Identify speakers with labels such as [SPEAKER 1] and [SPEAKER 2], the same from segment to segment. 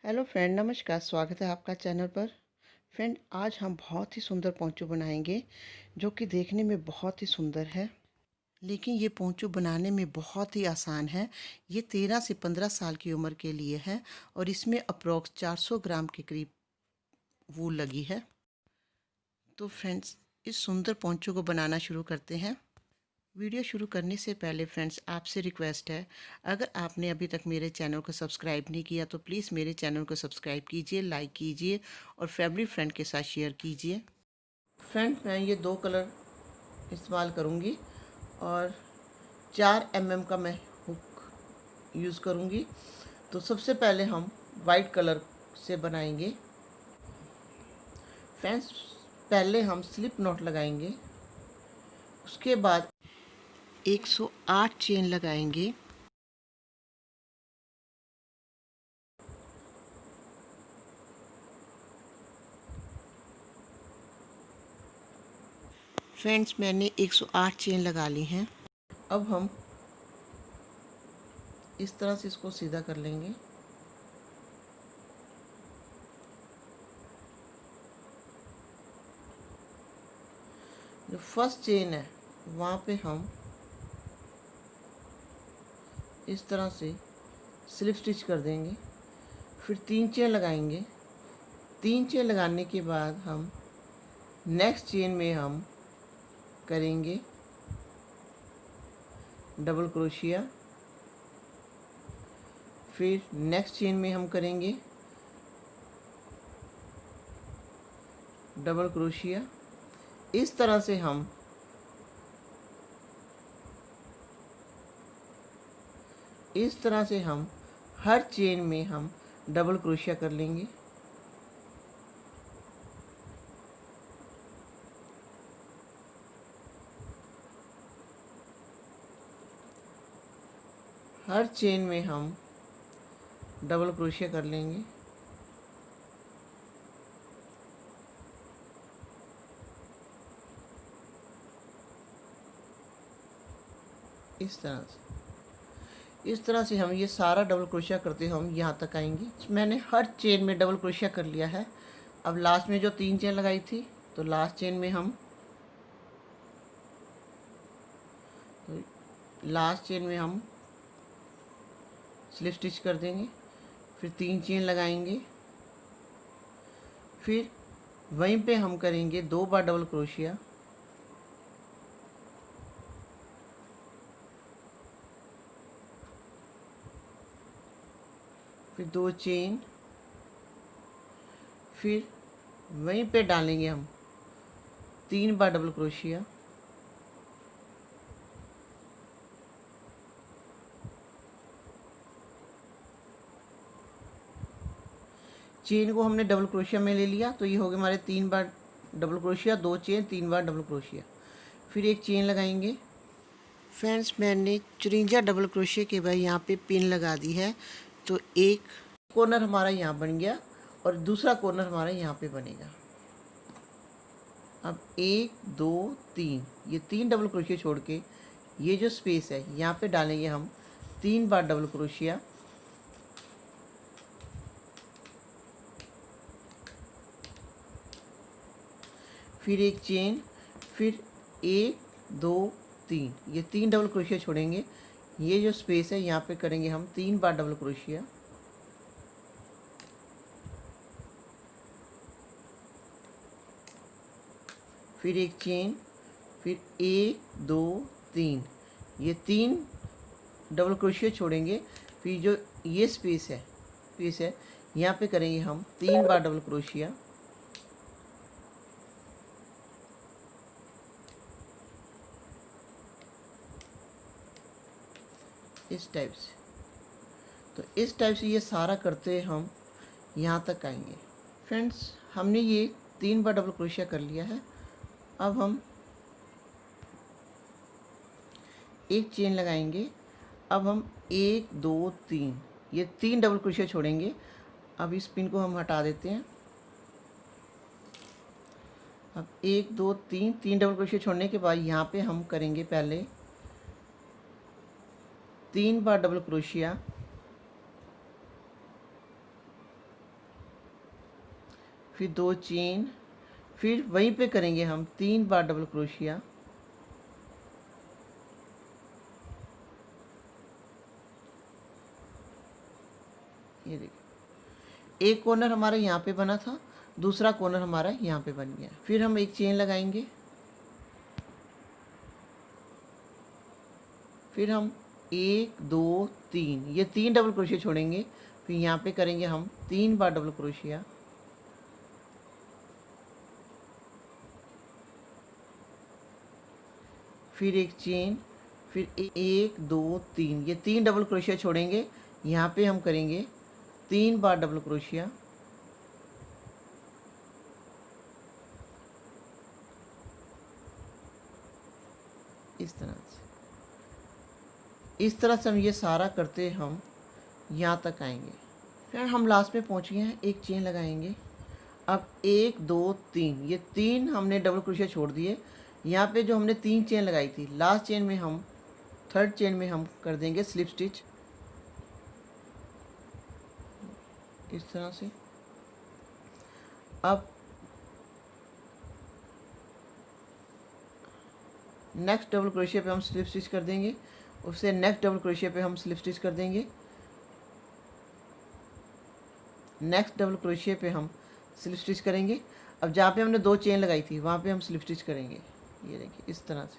[SPEAKER 1] Hello friend, नमस्कार। स्वागत है आपका चैनल पर। फ्रेंड, आज हम बहुत ही सुंदर पोंचो बनाएंगे जो कि देखने में बहुत ही सुंदर है, लेकिन ये पोंचो बनाने में बहुत ही आसान है। ये 13 से 15 साल की उम्र के लिए है और इसमें अप्रोक्स 400 ग्राम के करीब वूल लगी है। तो फ्रेंड्स, इस सुंदर पोंचो को बनाना शुरू करते हैं। वीडियो शुरू करने से पहले फ्रेंड्स, आपसे रिक्वेस्ट है, अगर आपने अभी तक मेरे चैनल को सब्सक्राइब नहीं किया तो प्लीज़ मेरे चैनल को सब्सक्राइब कीजिए, लाइक कीजिए और फैमिली फ्रेंड के साथ शेयर कीजिए। फ्रेंड, मैं ये 2 कलर इस्तेमाल करूँगी और 4 mm का मैं हुक यूज़ करूँगी। तो सबसे पहले हम वाइट कलर से बनाएंगे। फ्रेंड्स, पहले हम स्लिप नॉट लगाएंगे, उसके बाद 108 चेन लगाएंगे। फ्रेंड्स, मैंने 108 चेन लगा ली हैं। अब हम इस तरह से इसको सीधा कर लेंगे। जो फर्स्ट चेन है वहाँ पे हम इस तरह से स्लिप स्टिच कर देंगे। फिर 3 चेन लगाएंगे। 3 चेन लगाने के बाद हम नेक्स्ट चेन में हम करेंगे डबल क्रोशिया। फिर नेक्स्ट चेन में हम करेंगे डबल क्रोशिया। इस तरह से हम हर चेन में हम डबल क्रोशिया कर लेंगे। हर चेन में हम डबल क्रोशिया कर लेंगे। इस तरह से हम ये सारा डबल क्रोशिया करते हम यहाँ तक आएंगे। मैंने हर चेन में डबल क्रोशिया कर लिया है। अब लास्ट में जो 3 चेन लगाई थी, तो लास्ट चेन में हम स्लिप स्टिच कर देंगे। फिर 3 चेन लगाएंगे। फिर वहीं पे हम करेंगे 2 बार डबल क्रोशिया। फिर 2 चेन। फिर वहीं पे डालेंगे हम 3 बार डबल क्रोशिया। चेन को हमने डबल क्रोशिया में ले लिया, तो ये हो गए हमारे 3 बार डबल क्रोशिया, 2 चेन, 3 बार डबल क्रोशिया। फिर एक चेन लगाएंगे। फ्रेंड्स, मैंने 54 डबल क्रोशिया के बाद यहाँ पे पिन लगा दी है। तो एक कॉर्नर हमारा यहाँ बन गया और दूसरा कॉर्नर हमारा यहाँ पे बनेगा। अब 1 2 3, ये 3 डबल क्रोशिया छोड़ के ये जो स्पेस है यहाँ पे डालेंगे हम 3 बार डबल क्रोशिया। फिर एक चेन। फिर 1 2 3, ये 3 डबल क्रोशिया छोड़ेंगे। ये जो स्पेस है यहाँ पे करेंगे हम 3 बार डबल क्रोशिया। फिर एक चेन। फिर 1 2 3, ये 3 डबल क्रोशिया छोड़ेंगे। फिर जो ये स्पेस है यहाँ पे करेंगे हम 3 बार डबल क्रोशिया। इस टाइप से। तो इस टाइप से ये सारा करते हम यहाँ तक आएंगे। फ्रेंड्स, हमने ये 3 बार डबल क्रोशिया कर लिया है। अब हम एक चेन लगाएंगे। अब हम 1 2 3, ये 3 डबल क्रोशिया छोड़ेंगे। अब इस पिन को हम हटा देते हैं। अब 1 2 3, 3 डबल क्रोशिया छोड़ने के बाद यहाँ पे हम करेंगे पहले 3 बार डबल क्रोशिया। फिर 2 चेन, फिर वहीं पे करेंगे हम 3 बार डबल क्रोशिया। ये देखिए एक कॉर्नर हमारा यहाँ पे बना था, दूसरा कॉर्नर हमारा यहाँ पे बन गया। फिर हम एक चेन लगाएंगे, फिर हम 1 2 3 ये 3 डबल क्रोशिया छोड़ेंगे। फिर यहाँ पे करेंगे हम 3 बार डबल क्रोशिया। फिर एक चेन, फिर 1 2 3 ये 3 डबल क्रोशिया छोड़ेंगे। यहाँ पे हम करेंगे 3 बार डबल क्रोशिया। इस तरह से हम ये सारा करते हम यहाँ तक आएंगे। फिर हम लास्ट में पहुँच गए हैं, एक चेन लगाएंगे। अब 1 2 3 ये 3 हमने डबल क्रोशिया छोड़ दिए। यहाँ पे जो हमने 3 चेन लगाई थी, लास्ट चेन में हम थर्ड चेन में हम कर देंगे स्लिप स्टिच। इस तरह से अब नेक्स्ट डबल क्रोशिया पे हम स्लिप स्टिच कर देंगे, उससे नेक्स्ट डबल क्रोशिया पे हम स्लिप स्टिच कर देंगे, नेक्स्ट डबल क्रोशिया पे हम स्लिप स्टिच करेंगे। अब जहाँ पे हमने 2 चेन लगाई थी वहाँ पे हम स्लिप स्टिच करेंगे। ये देखिए इस तरह से।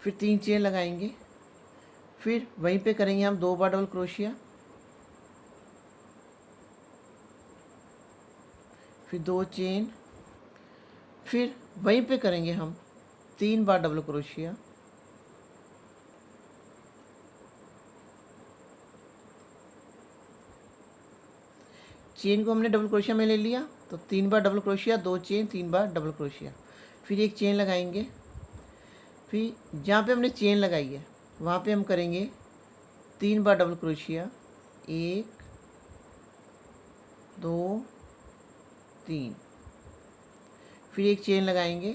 [SPEAKER 1] फिर 3 चेन लगाएंगे, फिर वहीं पे करेंगे हम 2 बार डबल क्रोशिया, फिर 2 चेन, फिर वहीं पे करेंगे हम 3 बार डबल क्रोशिया। चेन को हमने डबल क्रोशिया में ले लिया, तो 3 बार डबल क्रोशिया, 2 चेन, 3 बार डबल क्रोशिया। फिर एक चेन लगाएंगे, फिर जहाँ पे हमने चेन लगाई है वहाँ पे हम करेंगे 3 बार डबल क्रोशिया। 1 2 3, फिर एक चेन लगाएंगे,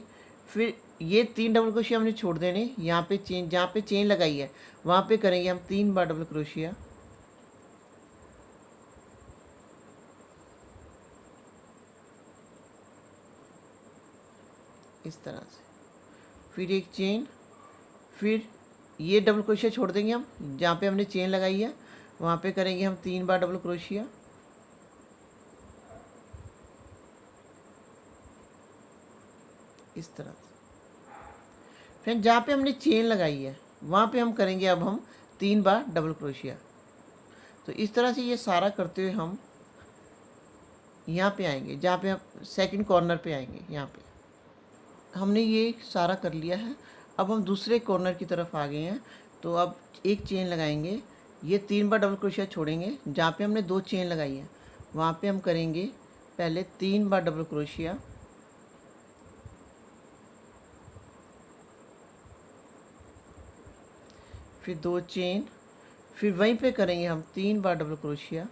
[SPEAKER 1] फिर ये 3 डबल क्रोशिया हमने छोड़ देने। यहाँ पे चेन, जहाँ पे चेन लगाई है वहाँ पे करेंगे हम 3 बार डबल क्रोशिया। इस तरह से। फिर एक चेन, फिर ये डबल क्रोशिया छोड़ देंगे हम, जहाँ पे हमने चेन लगाई है वहाँ पे करेंगे हम 3 बार डबल क्रोशिया। इस तरह से। फिर जहाँ पे हमने चेन लगाई है वहाँ पे हम करेंगे अब हम 3 बार डबल क्रोशिया। तो इस तरह से ये सारा करते हुए हम यहाँ पे आएंगे, जहाँ पे हम सेकंड कॉर्नर पे आएंगे। यहाँ पे हमने ये सारा कर लिया है। अब हम दूसरे कॉर्नर की तरफ आ गए हैं, तो अब एक चेन लगाएंगे, ये 3 बार डबल क्रोशिया छोड़ेंगे। जहाँ पे हमने 2 चेन लगाई है वहाँ पे हम करेंगे पहले 3 बार डबल क्रोशिया, फिर 2 चेन, फिर वहीं पे करेंगे हम 3 बार डबल क्रोशिया।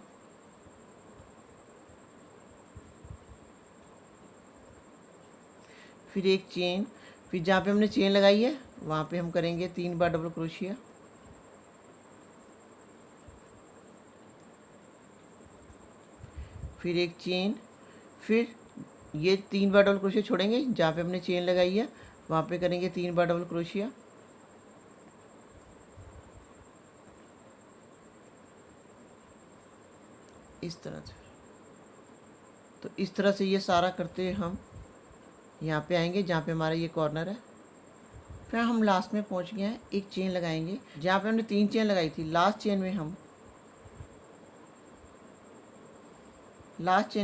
[SPEAKER 1] फिर एक चेन, फिर जहाँ पे हमने चेन लगाई है वहाँ पे हम करेंगे 3 बार डबल क्रोशिया। फिर एक चेन, फिर ये 3 बार डबल क्रोशिया छोड़ेंगे, जहाँ पे हमने चेन लगाई है वहाँ पे करेंगे 3 बार डबल क्रोशिया। इस तरह से। तो इस तरह से ये सारा करते हुए हम यहाँ पे आएंगे, जहाँ पे हमारा ये कॉर्नर है। फिर हम लास्ट में पहुँच गए हैं, एक चेन लगाएंगे। जहाँ पे हमने 3 चेन लगाई थी, लास्ट चेन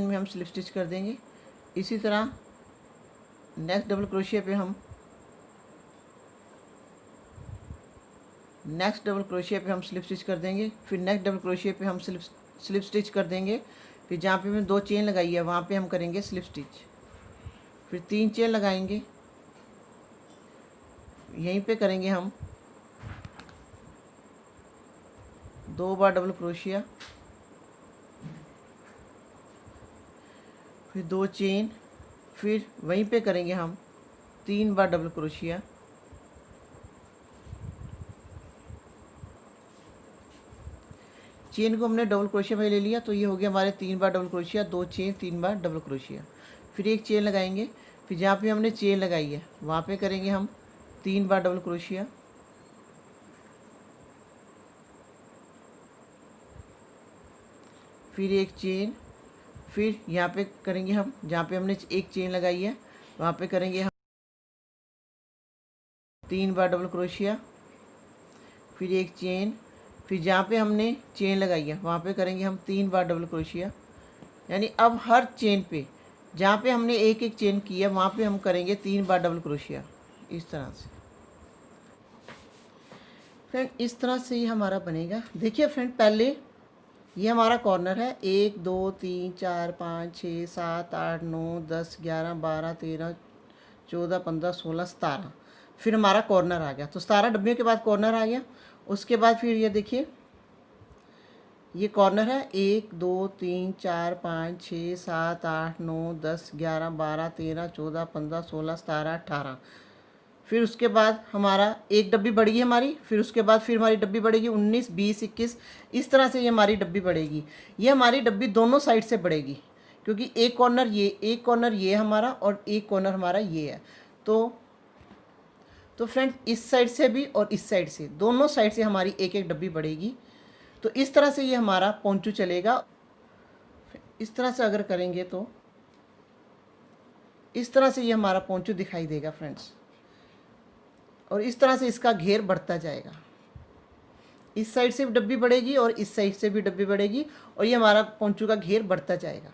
[SPEAKER 1] में हम स्लिप स्टिच कर देंगे। इसी तरह नेक्स्ट डबल क्रोशिया पे हम स्लिप स्टिच कर देंगे। फिर नेक्स्ट डबल क्रोशिया पे हम स्लिप स्टिच कर देंगे। फिर जहाँ पे हमने 2 चेन लगाई है वहाँ पे हम करेंगे स्लिप स्टिच। फिर 3 चेन लगाएंगे, यहीं पे करेंगे हम 2 बार डबल क्रोशिया, फिर 2 चेन, फिर वहीं पे करेंगे हम 3 बार डबल क्रोशिया। चेन को हमने डबल क्रोशिया में ले लिया, तो ये हो गया हमारे 3 बार डबल क्रोशिया, 2 चेन, 3 बार डबल क्रोशिया। फिर एक चेन लगाएंगे, फिर जहाँ पे हमने चेन लगाई है वहाँ पे करेंगे हम 3 बार डबल क्रोशिया, फिर एक चेन, फिर यहाँ पे करेंगे हम जहाँ पे हमने एक चेन लगाई है वहाँ पे करेंगे हम 3 बार डबल क्रोशिया, फिर एक चेन, फिर जहाँ पे हमने चेन लगाई है वहाँ पे करेंगे हम 3 बार डबल क्रोशिया। यानी अब हर चेन पे जहाँ पे हमने एक एक चेन की है वहाँ पे हम करेंगे 3 बार डबल क्रोशिया, इस तरह से। फ्रेंड इस तरह से ही हमारा बनेगा। देखिए फ्रेंड, पहले ये हमारा कॉर्नर है, 1 2 3 4 5 6 7 8 9 10 11 12 13 14 15 16 17, फिर हमारा कॉर्नर आ गया। तो 17 डब्बियों के बाद कॉर्नर आ गया। उसके बाद फिर ये देखिए ये कॉर्नर है, 1 2 3 4 5 6 7 8 9 10 11 12 13 14 15 16 17 18, फिर उसके बाद हमारा एक डब्बी बढ़ेगी हमारी, फिर उसके बाद फिर हमारी डब्बी बढ़ेगी 19 20 21, इस तरह से ये हमारी डब्बी बढ़ेगी। ये हमारी डब्बी दोनों साइड से बढ़ेगी, क्योंकि एक कॉर्नर ये हमारा और एक कॉर्नर हमारा ये है। तो फ्रेंड इस साइड से भी और इस साइड से, दोनों साइड से हमारी एक एक डब्बी बढ़ेगी। तो इस तरह से ये हमारा पोंचू चलेगा। इस तरह से अगर करेंगे तो इस तरह से ये हमारा पोंचू दिखाई देगा फ्रेंड्स, और इस तरह से इसका घेर बढ़ता जाएगा। इस साइड से भी डब्बी बढ़ेगी और इस साइड से भी डब्बी बढ़ेगी, और ये हमारा पोंचू का घेर बढ़ता जाएगा।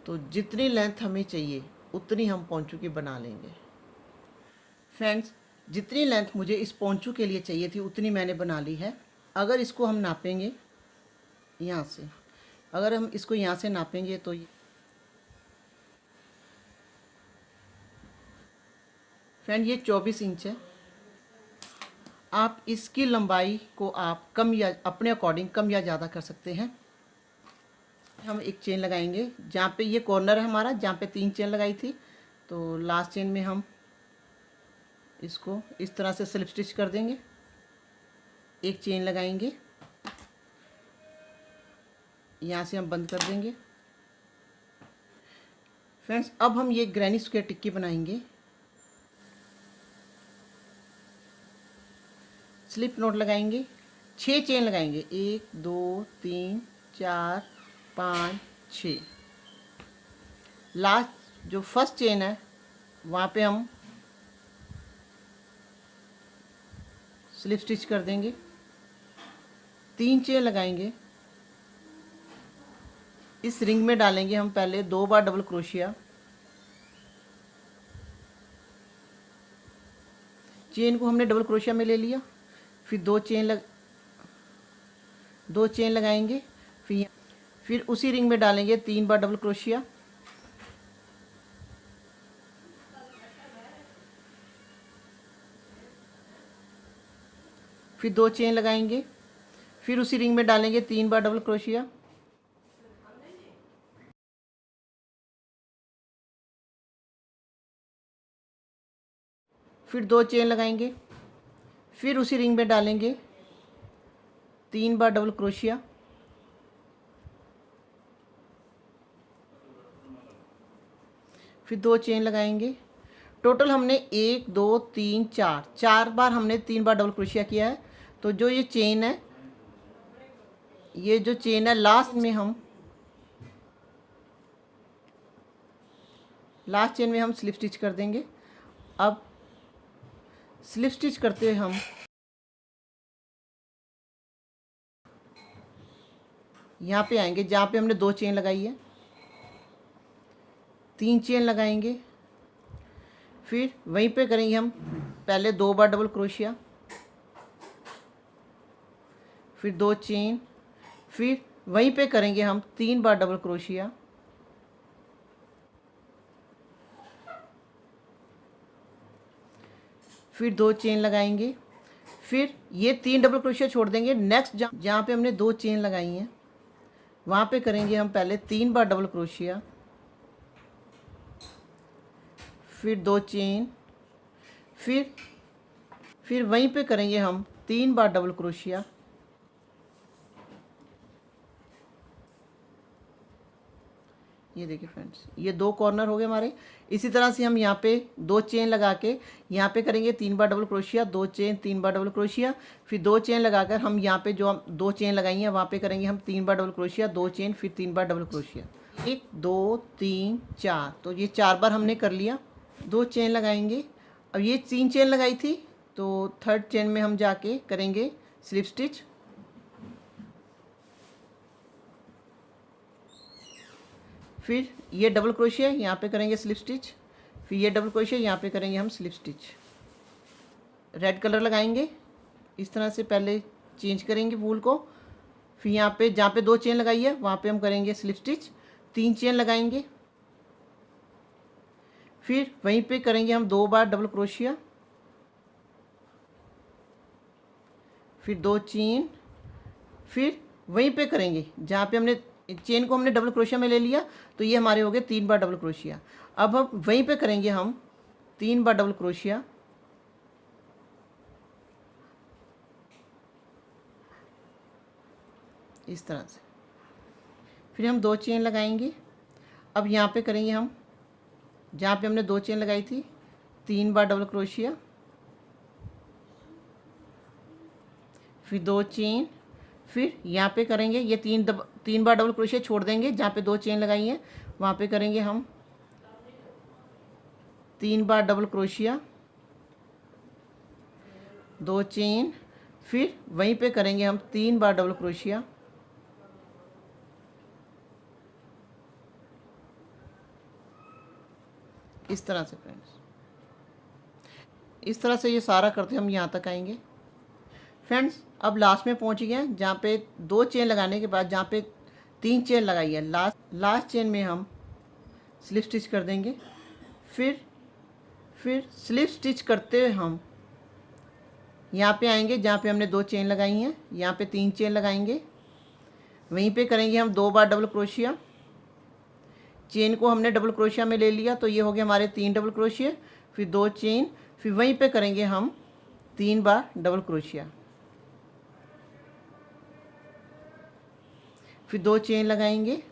[SPEAKER 1] तो जितनी लेंथ हमें चाहिए उतनी हम पोंचू की बना लेंगे। फ्रेंड्स जितनी लेंथ मुझे इस पोंचू के लिए चाहिए थी उतनी मैंने बना ली है। अगर इसको हम नापेंगे यहाँ से, अगर हम इसको यहाँ से नापेंगे तो फ्रेंड ये 24 इंच है। आप इसकी लंबाई को आप कम या अपने अकॉर्डिंग कम या ज़्यादा कर सकते हैं। हम एक चेन लगाएंगे जहाँ पे ये कॉर्नर है हमारा, जहाँ पे 3 चेन लगाई थी, तो लास्ट चेन में हम इसको इस तरह से स्लिप स्टिच कर देंगे। एक चेन लगाएंगे, यहाँ से हम बंद कर देंगे। फ्रेंड्स अब हम ये ग्रैनी स्क्वायर टिक्की बनाएंगे। स्लिप नॉट लगाएंगे, 6 चेन लगाएंगे, 1 2 3 4 5 6। लास्ट जो फर्स्ट चेन है वहाँ पे हम स्लिप स्टिच कर देंगे। 3 चेन लगाएंगे, इस रिंग में डालेंगे हम पहले 2 बार डबल क्रोशिया, चेन को हमने डबल क्रोशिया में ले लिया, फिर 2 चेन लगाएंगे, फिर उसी रिंग में डालेंगे 3 बार डबल क्रोशिया, फिर 2 चेन लगाएंगे, फिर उसी रिंग में डालेंगे 3 बार डबल क्रोशिया, फिर 2 चेन लगाएंगे, फिर उसी रिंग में डालेंगे 3 बार डबल क्रोशिया, फिर 2 चेन लगाएंगे। टोटल हमने 1 2 3 4 बार हमने 3 बार डबल क्रोशिया किया है। तो जो ये चेन है, ये जो चेन है लास्ट चेन में हम स्लिप स्टिच कर देंगे। अब स्लिप स्टिच करते हुए हम यहाँ पे आएंगे जहाँ पे हमने 2 चेन लगाई है, 3 चेन लगाएंगे, फिर वहीं पे करेंगे हम पहले 2 बार डबल क्रोशिया, फिर 2 चेन, फिर वहीं पे करेंगे हम 3 बार डबल क्रोशिया, फिर 2 चेन लगाएंगे, फिर ये 3 डबल क्रोशिया छोड़ देंगे। नेक्स्ट जहाँ पे हमने 2 चेन लगाई हैं वहाँ पे करेंगे हम पहले 3 बार डबल क्रोशिया, फिर 2 चेन, फिर वहीं पे करेंगे हम 3 बार डबल क्रोशिया, ये देखिए फ्रेंड्स, ये 2 कॉर्नर हो गए हमारे। इसी तरह से हम यहाँ पे 2 चेन लगा के यहाँ पे करेंगे 3 बार डबल क्रोशिया, 2 चेन, 3 बार डबल क्रोशिया, फिर 2 चेन लगाकर हम यहाँ पे जो हम 2 चेन लगाई हैं वहाँ पे करेंगे हम 3 बार डबल क्रोशिया, 2 चेन, फिर 3 बार डबल क्रोशिया। 1 2 3 4, तो ये 4 बार हमने कर लिया। 2 चेन लगाएंगे। अब ये 3 चेन लगाई थी, तो थर्ड चेन में हम जाके करेंगे स्लिप स्टिच। फिर ये डबल क्रोशिया, यहाँ पे करेंगे स्लिप स्टिच, फिर ये डबल क्रोशिया, यहाँ पे करेंगे हम स्लिप स्टिच। रेड कलर लगाएंगे, इस तरह से पहले चेंज करेंगे वूल को। फिर यहाँ पे जहाँ पे 2 चेन लगाई है वहाँ पे हम करेंगे स्लिप स्टिच, 3 चेन लगाएंगे। फिर वहीं पे करेंगे हम 2 बार डबल क्रोशिया, फिर 2 चेन, फिर वहीं पे करेंगे जहाँ पे हमने चेन को हमने डबल क्रोशिया में ले लिया, तो ये हमारे हो गए 3 बार डबल क्रोशिया। अब हम वहीं पे करेंगे हम 3 बार डबल क्रोशिया, इस तरह से। फिर हम 2 चेन लगाएंगे। अब यहाँ पे करेंगे हम जहाँ पे हमने 2 चेन लगाई थी 3 बार डबल क्रोशिया, फिर 2 चेन, फिर यहाँ पे करेंगे ये 3 बार डबल क्रोशिया छोड़ देंगे, जहाँ पे 2 चेन लगाई हैं वहाँ पे करेंगे हम 3 बार डबल क्रोशिया, 2 चेन, फिर वहीं पे करेंगे हम 3 बार डबल क्रोशिया, इस तरह से फ्रेंड्स। इस तरह से ये सारा करते हम यहाँ तक आएंगे फ्रेंड्स। अब लास्ट में पहुँच गए हैं जहाँ पे 2 चेन लगाने के बाद जहाँ पे 3 चेन लगाई है, लास्ट चेन में हम स्लिप स्टिच कर देंगे। फिर स्लिप स्टिच करते हुए हम यहाँ पे आएंगे जहाँ पे हमने 2 चेन लगाई हैं, यहाँ पे 3 चेन लगाएंगे, वहीं पे करेंगे हम 2 बार डबल क्रोशिया। चेन को हमने डबल क्रोशिया में ले लिया, तो ये हो गया हमारे 3 डबल क्रोशिया, फिर 2 चेन, फिर वहीं पे करेंगे हम 3 बार डबल क्रोशिया, फिर 2 चेन लगाएंगे।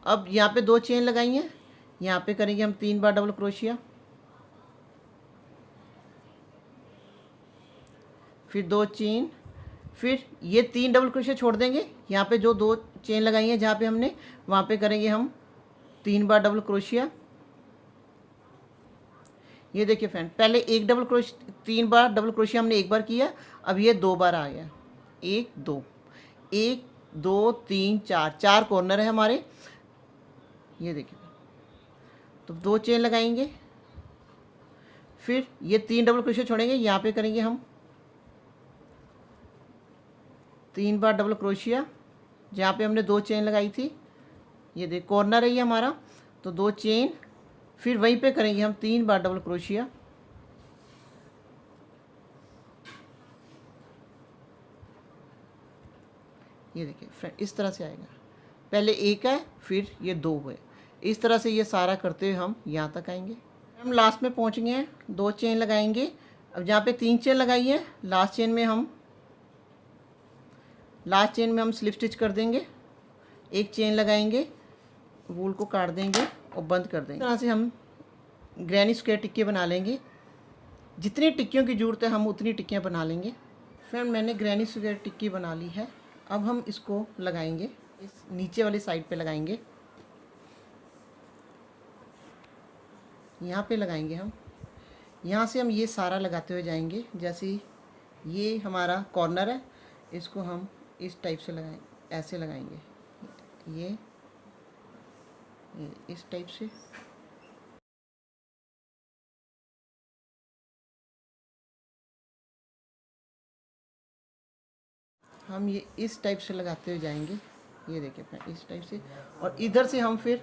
[SPEAKER 1] अब यहाँ पे 2 चेन लगाई हैं, यहाँ पे करेंगे हम 3 बार डबल क्रोशिया, फिर 2 चेन, फिर ये 3 डबल क्रोशिया छोड़ देंगे, यहाँ पे जो 2 चेन लगाई हैं जहाँ पे हमने वहाँ पे करेंगे हम 3 बार डबल क्रोशिया। ये देखिए फ्रेंड, पहले 3 बार डबल क्रोशिया हमने एक बार किया, अब ये 2 बार आ गया। 1 2 1 2 3 4 कॉर्नर है हमारे। ये देखिए, तो 2 चेन लगाएंगे, फिर ये 3 डबल क्रोशिया छोड़ेंगे, यहाँ पे करेंगे हम 3 बार डबल क्रोशिया, जहाँ पे हमने 2 चेन लगाई थी। ये देख कॉर्नर है ये हमारा, तो 2 चेन, फिर वहीं पे करेंगे हम 3 बार डबल क्रोशिया, ये देखिए फ्रेंड, इस तरह से आएगा। पहले 1 है, फिर ये 2 हुए। इस तरह से ये सारा करते हुए हम यहाँ तक आएंगे। हम लास्ट में पहुँच गए हैं, 2 चेन लगाएंगे। अब जहाँ पे 3 चेन लगाई है, लास्ट चेन में हम स्लिप स्टिच कर देंगे। 1 चेन लगाएंगे, वूल को काट देंगे और बंद कर देंगे। इस तरह से हम ग्रैनी स्क्वायर टिक्के बना लेंगे। जितनी टिक्कियों की ज़रूरत है हम उतनी टिक्कियाँ बना लेंगे। फ्रेंड, मैंने ग्रैनी स्क्वायर टिक्की बना ली है। अब हम इसको लगाएंगे, इस नीचे वाली साइड पे लगाएंगे, यहाँ पे लगाएंगे हम। यहाँ से हम ये सारा लगाते हुए जाएंगे। जैसे ये हमारा कॉर्नर है, इसको हम इस टाइप से लगाएंगे, ऐसे लगाएंगे, ये इस टाइप से। हम ये इस टाइप से लगाते हुए जाएंगे। ये देखिए फ्रेंड, इस टाइप से, और इधर से हम फिर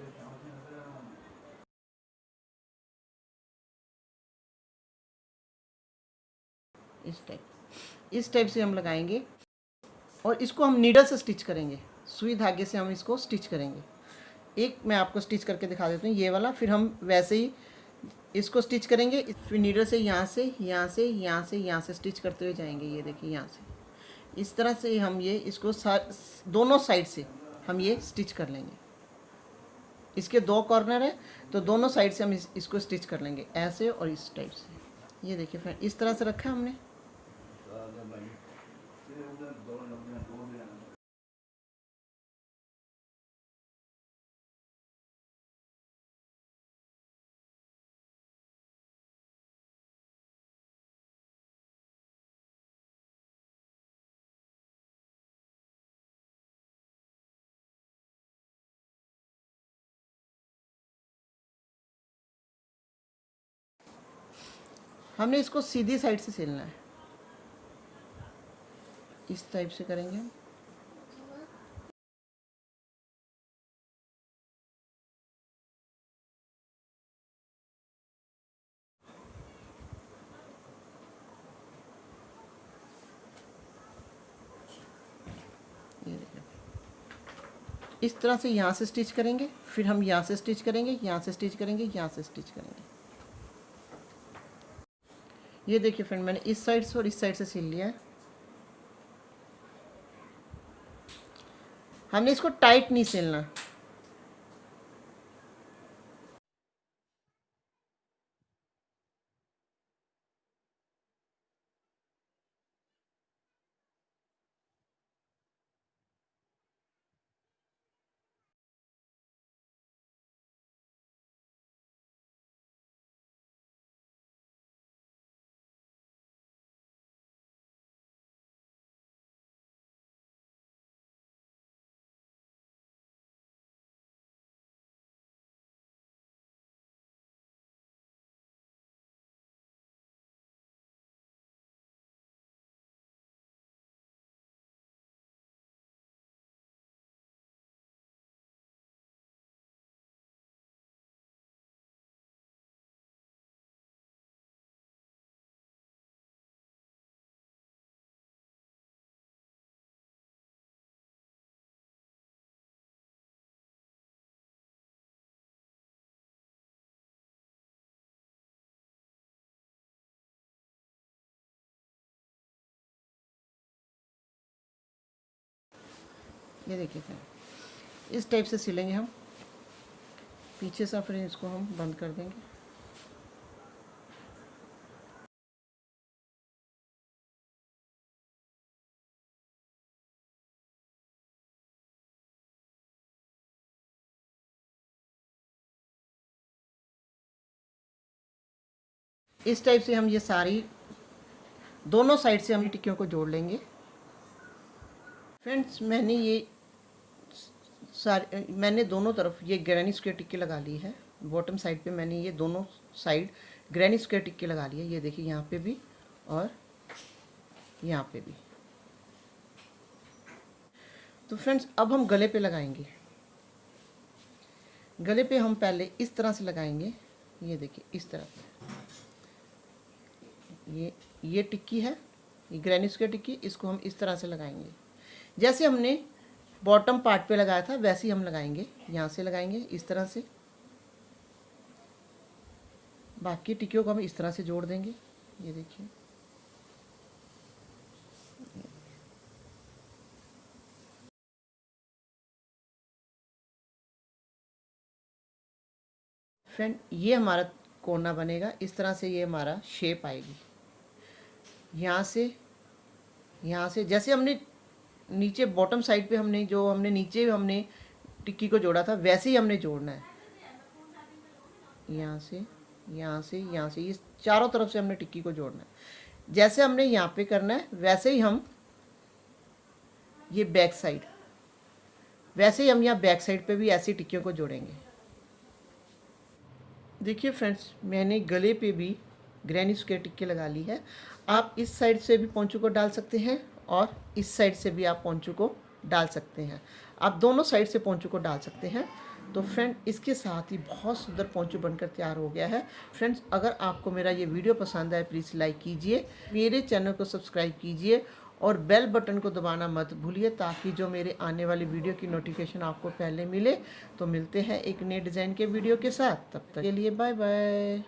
[SPEAKER 1] इस टाइप से हम लगाएंगे, और इसको हम नीडल से स्टिच करेंगे। सुई धागे से हम इसको स्टिच करेंगे। एक मैं आपको स्टिच करके दिखा देती हूँ, ये वाला। फिर हम वैसे ही इसको स्टिच करेंगे, फिर नीडल से यहाँ से स्टिच करते हुए जाएंगे। ये देखिए, यहाँ से इस तरह से हम ये इसको दोनों साइड से हम ये स्टिच कर लेंगे। इसके 2 कॉर्नर है, तो दोनों साइड से हम इसको स्टिच कर लेंगे, ऐसे और इस टाइप से। ये देखिए फ्रेंड, इस तरह से रखा हमने। हमने इसको सीधी साइड से सिलना है, इस टाइप से करेंगे हम। ये देखिए, इस तरह से यहाँ से स्टिच करेंगे, फिर हम यहाँ से स्टिच करेंगे, यहाँ से स्टिच करेंगे, यहाँ से स्टिच करेंगे। ये देखिए फ्रेंड, मैंने इस साइड से और इस साइड से सिल लिया है। हमने इसको टाइट नहीं सिलना। ये देखिए फ्रेंड, इस टाइप से सिलेंगे हम पीछे से, फिर इसको हम बंद कर देंगे। इस टाइप से हम ये सारी दोनों साइड से हम टिक्कियों को जोड़ लेंगे। फ्रेंड्स, मैंने दोनों तरफ ये ग्रैनी स्क्वायर टिक्की लगा ली है। बॉटम साइड पे मैंने ये दोनों साइड ग्रैनी स्क्वायर टिक्की लगा ली है। ये देखिए, यहाँ पे भी और यहाँ पे भी। तो फ्रेंड्स, अब हम गले पे लगाएंगे। गले पे हम पहले इस तरह से लगाएंगे। ये देखिए, इस तरह से। ये टिक्की है, ये ग्रैनी स्क्वायर टिक्की, इसको हम इस तरह से लगाएंगे। जैसे हमने बॉटम पार्ट पे लगाया था वैसे ही हम लगाएंगे। यहाँ से लगाएंगे इस तरह से। बाकी टिक्कियों को हम इस तरह से जोड़ देंगे। ये देखिए, फ्रेंड, ये हमारा कोना बनेगा। इस तरह से ये हमारा शेप आएगी। यहाँ से जैसे हमने नीचे बॉटम साइड पे हमने नीचे हमने टिक्की को जोड़ा था, वैसे ही हमने जोड़ना है। यहाँ से, यहाँ से, यहाँ से, ये चारों तरफ से हमने टिक्की को जोड़ना है। जैसे हमने यहाँ पे करना है वैसे ही हम ये बैक साइड, वैसे ही हम यहाँ बैक साइड पे भी ऐसी टिक्कियों को जोड़ेंगे। देखिए फ्रेंड्स, मैंने गले पे भी ग्रैनी स्क्वायर टिक्की लगा ली है। आप इस साइड से भी पोंचू को डाल सकते हैं और इस साइड से भी आप पोंचू को डाल सकते हैं। आप दोनों साइड से पोंचू को डाल सकते हैं। तो फ्रेंड, इसके साथ ही बहुत सुंदर पोंचू बनकर तैयार हो गया है। फ्रेंड्स, अगर आपको मेरा ये वीडियो पसंद आए प्लीज़ लाइक कीजिए, मेरे चैनल को सब्सक्राइब कीजिए और बेल बटन को दबाना मत भूलिए, ताकि जो मेरे आने वाली वीडियो की नोटिफिकेशन आपको पहले मिले। तो मिलते हैं एक नए डिज़ाइन के वीडियो के साथ, तब तक के लिए बाय बाय।